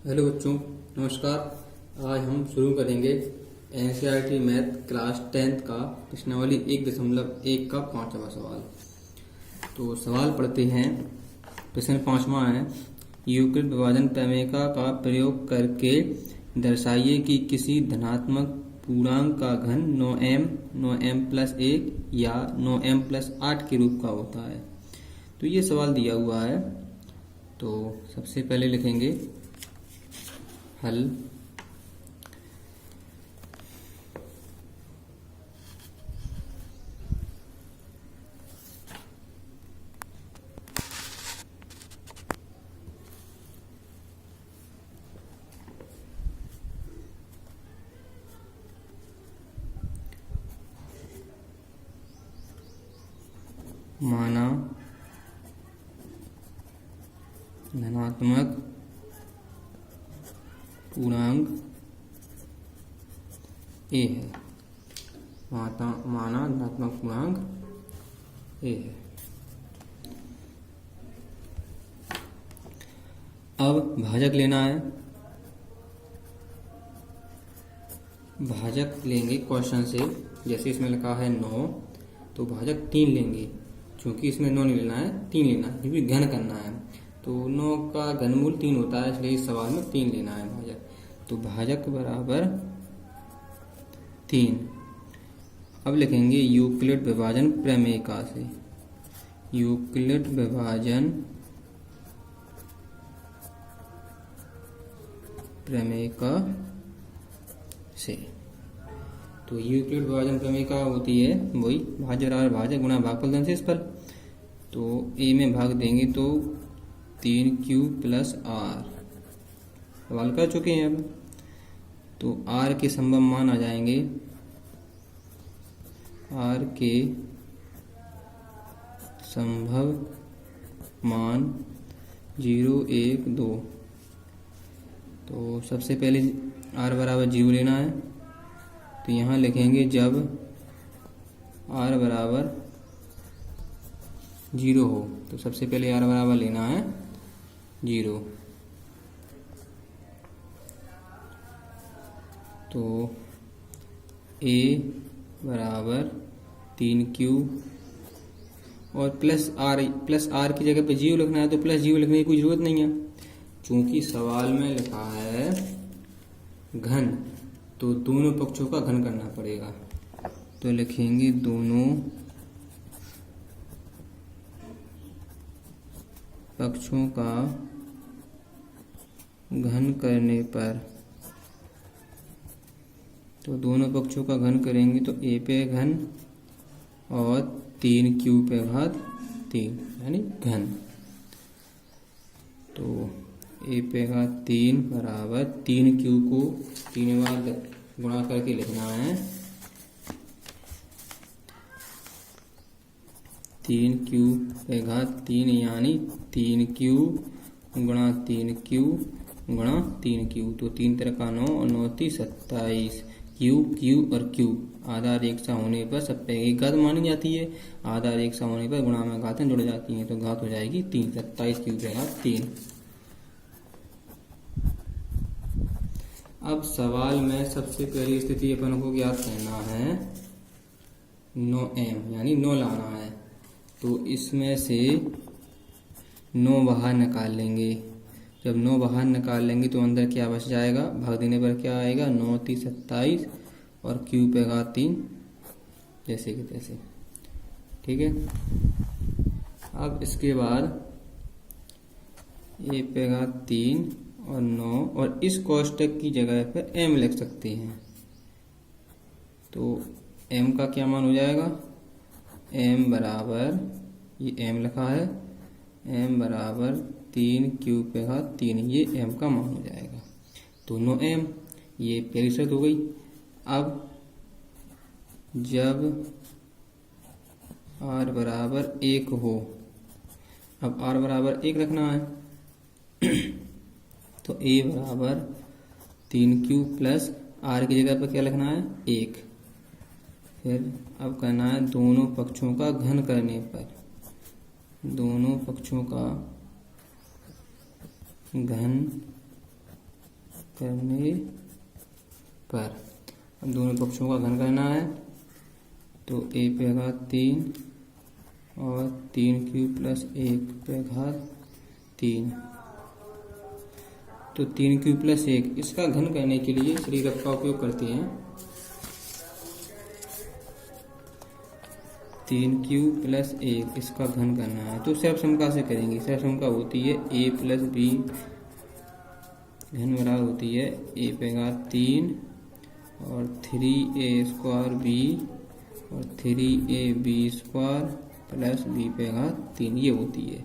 Hello बच्चों, नमस्कार। आज हम शुरू करेंगे एनसीईआरटी मैथ क्लास 10th का प्रश्नावली 1.1 का 5वां सवाल। तो सवाल पढ़ते हैं। प्रश्न 5वां है, यूक्लिड विभाजन प्रमेय का प्रयोग करके दर्शाइए कि किसी धनात्मक पूर्णांक का घन 9m प्लस 1 या 9m प्लस 8 के रूप का होता है। तो ये सवाल दिया हुआ है। तो सबसे पहले लिखेंगे हल। माना धनात्मक पूर्णांक ए है। माना धनात्मक पूर्णांक ए है। अब भाजक लेना है। भाजक लेंगे क्वेश्चन से, जैसे इसमें लिखा है 9, तो भाजक 3 लेंगे। क्योंकि इसमें 9 नहीं लेना है, 3 लेना है, क्योंकि घन करना है। तो 9 का घनमूल 3 होता है, इसलिए इस सवाल में 3 लेना है भाजक। तो भाजक बराबर 3। अब लिखेंगे यूक्लिड विभाजन प्रमेय का से। यूक्लिड विभाजन प्रमेय का से। तो यूक्लिड विभाजन प्रमेय का होती है वही भाज्य बराबर भाजक गुणा भागफल धन शेषफल। तो ए में भाग देंगे तो 3q प्लस आर। सवाल कर चुके हैं अब। तो आर के संभव मान आ जाएंगे, आर के संभव मान 0, 1, 2। तो सबसे पहले आर बराबर 0 लेना है। तो यहाँ लिखेंगे जब आर बराबर 0 हो, तो सबसे पहले आर बराबर लेना है 0। तो ए बराबर 3q और प्लस आर की जगह पे 0 लिखना है। तो प्लस 0 लिखने की कोई ज़रूरत नहीं है, क्योंकि सवाल में लिखा है घन, तो दोनों पक्षों का घन करना पड़ेगा। तो लिखेंगे दोनों पक्षों का घन करने पर। तो दोनों पक्षों का घन करेंगे तो ए पे घन और 3q पे घात 3, यानी घन। तो ए पे घात 3 बराबर 3q को 3 बार गुणा करके लिखना है। 3q पे घात 3 यानी 3q गुणा 3q गुणा 3q। तो 3 3 का 9 और 9 3 27। Q और Q आधार एक सा होने पर सब पे एक घात मानी जाती है। आधार एक सा होने पर गुणा में घातें जुड़ जाती हैं, तो घात हो जाएगी 3। 27 Q पे घात 3। अब सवाल में सबसे पहली स्थिति अपन को ज्ञात करना है 9m, यानी 9 लाना है। तो इसमें से 9 बाहर निकाल लेंगे। जब 9 बाहर निकाल लेंगे तो अंदर क्या बच जाएगा, भाग देने पर क्या आएगा, 9 3 27 और q पे घात 3, जैसे कि तैसे। ठीक है। अब इसके बाद a पे घात 3 और 9, और इस कोष्टक की जगह पर m लिख सकते हैं। तो m का क्या मान हो जाएगा, m बराबर, ये m लिखा है, m बराबर 3q पे घात 3, ये m का मान हो जाएगा। तो 9m, ये पहली शर्त हो गई। अब जब r बराबर 1 हो, अब r बराबर 1 रखना है। तो a बराबर 3q प्लस r की जगह पर क्या लिखना है, 1। फिर अब करना है दोनों पक्षों का घन करने पर। दोनों पक्षों का घन करने पर। अब दोनों पक्षों का घन करना है, तो ए पे घात 3 और 3 क्यूब प्लस 1 पे घात 3। तो 3 क्यूब प्लस 1 इसका घन करने के लिए शरीरक का उपयोग करते हैं। 3 क्यूब प्लस 1 इसका घन करना है, तो सर्व समका से करेंगे। सर्व समका होती है a प्लस बी घन बराबर होती है a पे घात 3 और 3a स्क्वायर बी और 3ab स्क्वायर प्लस बी पे घात 3 ये होती है।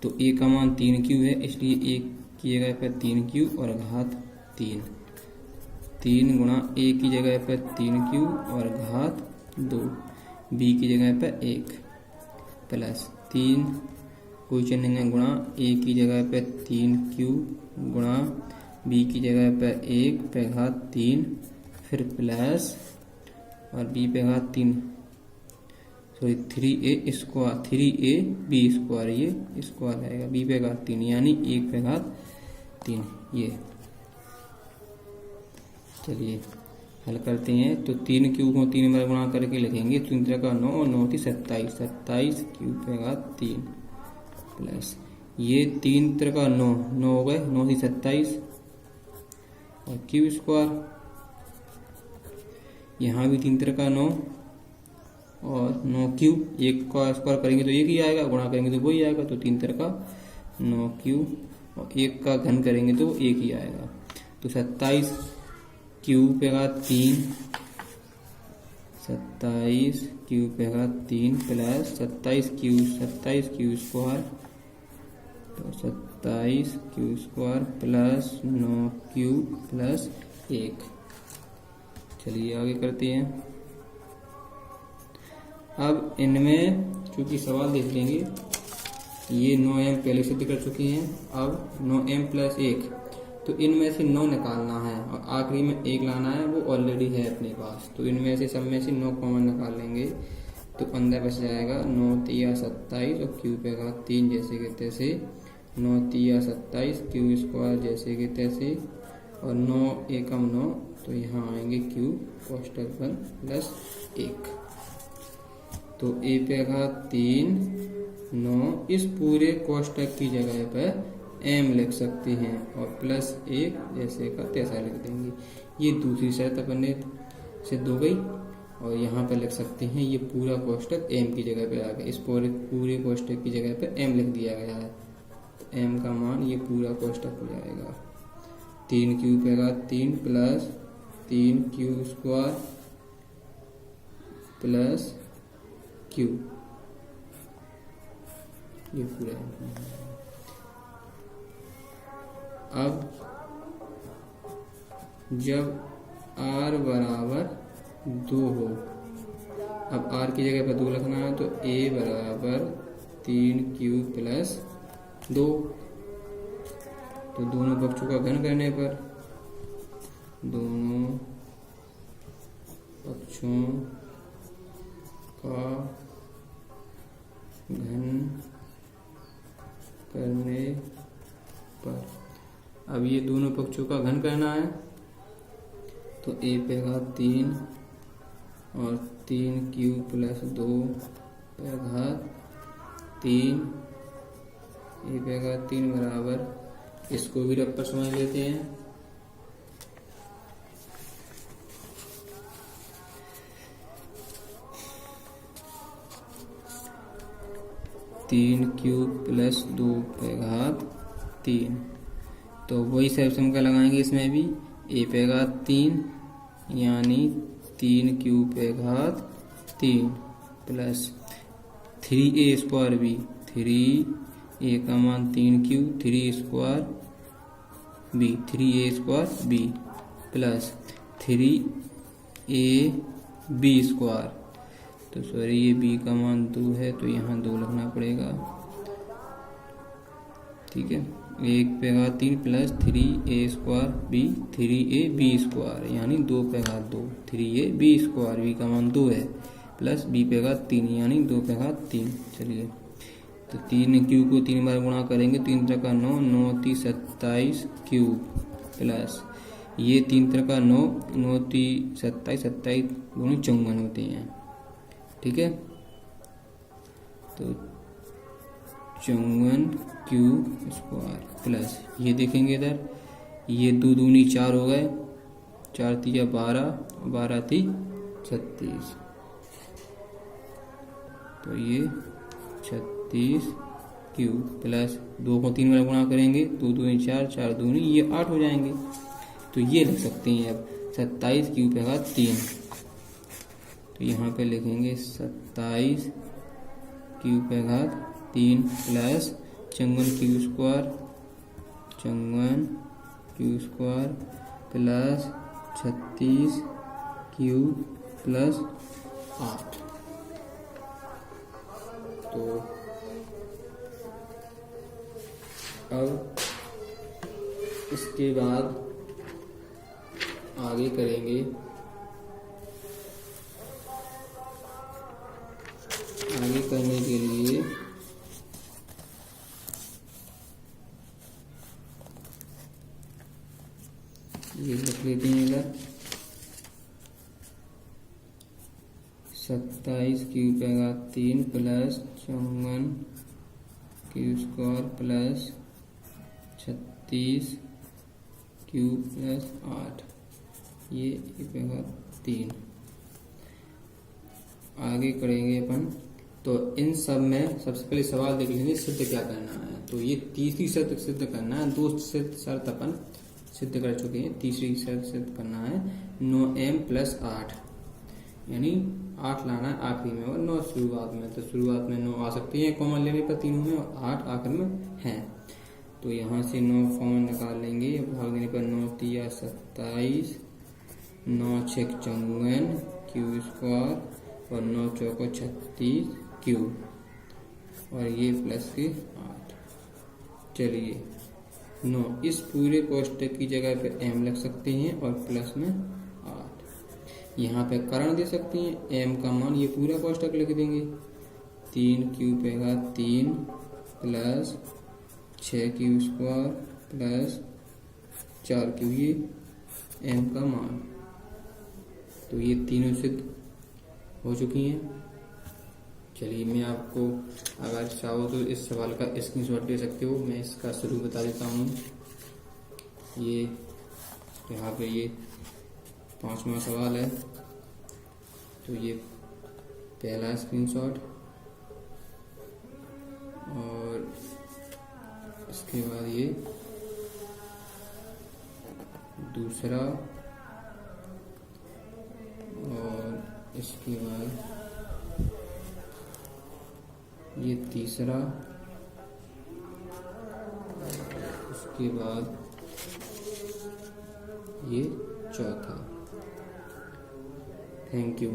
तो a का मान 3 क्यू है, इसलिए 1 की जगह पर 3 क्यू और घात 3। 3 गुणा a की जगह पर 3 क्यू और घात 2, b की जगह पर 1 प्लस 3 कोई चिन्ह नहीं गुणा a की जगह पर 3 क्यू गुणा b की जगह पर 1 पे घात 3 फिर प्लस और b पे घात 3 sorry 3a square 3ab square ये स्क्वायर आएगा b पे घात 3 यानी 1 पे घात 3 ये। चलिए हल करते हैं। तो 3 क्यूब को 3 बार गुणा करके लिखेंगे, 3 3 का 9 और 9 थी 27, 27 क्यूब पे घात 3 प्लस ये 3 3 का 9, 9 हो गए, 9 थी 27 और क्यूब स्क्वायर, यहाँ भी 3 3 का 9 और 9 क्यूब, 1 का स्क्वायर करेंगे तो 1 ही आएगा, गुणा करेंगे तो वही आएगा। तो 3 3 का 9 क्यूब और 1 का घन करेंगे तो 1 ही आएगा। तो 27 क्यूब पे घात 3, 27 क्यूब पे घात 3 प्लस 27 क्यूब स्क्वायर, तो 27 cube square plus 9 cube plus 1। चलिए आगे करते हैं। अब इनमें चूंकि सवाल देख लेंगे, ये 9m पहले सिद्ध कर चुके हैं, अब 9m प्लस 1, तो इनमें से 9 निकालना है और आखिरी में 1 लाना है, वो ऑलरेडी है अपने पास। तो इनमें से सब में से 9 कॉमन निकाल लेंगे, तो अंदर बच जाएगा 9 3 27 और क्यू पे घात 3 जैसे के तैसे, 9 3 27 क्यू स्क्वायर जैसे के तैसे और 9 एकम 9, तो यहाँ आएंगे क्यू कोष्टक बन प्लस 1। तो a पे घात 3 9 इस पूरे कोष्टक की जगह पर m लिख सकते हैं और प्लस 1 जैसे का तैसा लिख देंगे। ये दूसरी शर्त अपने सिद्ध हो गई और यहाँ पर लिख सकते हैं ये पूरा कोष्टक m की जगह पे आ गया। इस पूरे कोष्टक की जगह पे m लिख दिया गया है, तो m का मान ये पूरा कोष्टक हो जाएगा 3 क्यू पे घात 3 plus 3 Q square plus Q, ये पूरा है। अब जब r बराबर 2 हो, अब r की जगह पर 2 लिखना है, तो a बराबर 3 क्यू प्लस 2, तो दोनों पक्षों का घन करने पर दोनों पक्षों का घन करने पर, अब ये दोनों पक्षों का घन करना है, तो a पे घात 3 और 3 क्यू प्लस 2 पे घात 3, a पे घात 3 बराबर, इसको भी रख कर समझ लेते हैं। तीन क्यूब प्लस 2 पे घात 3, तो वही सर्वसम का लगाएंगे इसमें भी, a पे घात 3 यानी 3 क्यूब पे घात 3 plus 3a square b, 3a का मान 3 cube 3 square b, 3a square b plus 3a b square, तो सॉरी ये b का मान 2 है तो यहाँ 2 लिखना पड़ेगा, ठीक है। 1 पे घात 3 plus 3a square b, 3a b square यानी 2 पे घात 2, 3a b स्क्वायर, b का मान 2 है प्लस b पे घात 3 यानी 2 पे घात 3। चलिए तो 3 क्यूब को 3 बार गुणा करेंगे, 3 3 का 9, 9 3 27 क्यूब प्लस ये 3 तरह का 9, 9 3 27, 27 दूनी 54 होते हैं। ठीक है, तो 54 क्यूब स्क्वायर प्लस ये देखेंगे इधर, ये 2 दूनी 4 हो गए, 4 तिया 12, 12 ती 36, तो ये 36 क्यूब प्लस 2 को 3 बार गुणा करेंगे, 2 दूनी 4, 4 दूनी ये 8 हो जाएंगे। तो ये लिख सकते हैं अब 27 क्यूब पे घात 3, तो यहाँ पे लिखेंगे 27 क्यूब पे घात 3 plus 54 cube square, 54 cube square plus 36 cube plus 8। तो अब इसके बाद आगे करेंगे, आगे करने के लिए ये लिख लेते हैं इधर 27 क्यूब पे घात 3 plus 54 cube square plus 36 cube plus 8, ये पे घात 3। आगे करेंगे अपन, तो इन सब में सबसे पहले सवाल देख लेंगे सिद्ध क्या करना है। तो ये तीसरी शर्त सिद्ध करना है, 2 शर्त अपन सिद्ध कर चुके हैं, तीसरी शर्त सिद्ध करना है 9m प्लस 8, यानी 8 लाना है आखिरी में और 9 शुरुआत में। तो शुरुआत में 9 आ सकती है कॉमन लेने पर तीनों में, और 8 आखिर में है। तो यहाँ से 9 कॉमन निकाल लेंगे, भाग देने पर 9 तिया 27, 9 छक 54 क्यूब स्क्वायर और 9 चौको 36 क्यूब, और ये प्लस के 8। चलिए 9 इस पूरे कोष्टक की जगह पे m लिख सकते हैं और प्लस में 8। यहाँ पे कारण दे सकते हैं, m का मान ये पूरा कोष्टक लिख देंगे, 3 क्यूब पे घात 3 plus 6 cube square plus 4 cube, ये m का मान। तो ये तीनों सिद्ध हो चुकी हैं। चलिए मैं आपको अगर चाहो तो इस सवाल का स्क्रीनशॉट ले सकते हो, मैं इसका शुरू बता देता हूँ। ये यहाँ पे ये 5वां सवाल है, तो ये पहला स्क्रीनशॉट, और इसके बाद ये दूसरा, और इसके बाद ये तीसरा, उसके बाद ये चौथा। Thank you.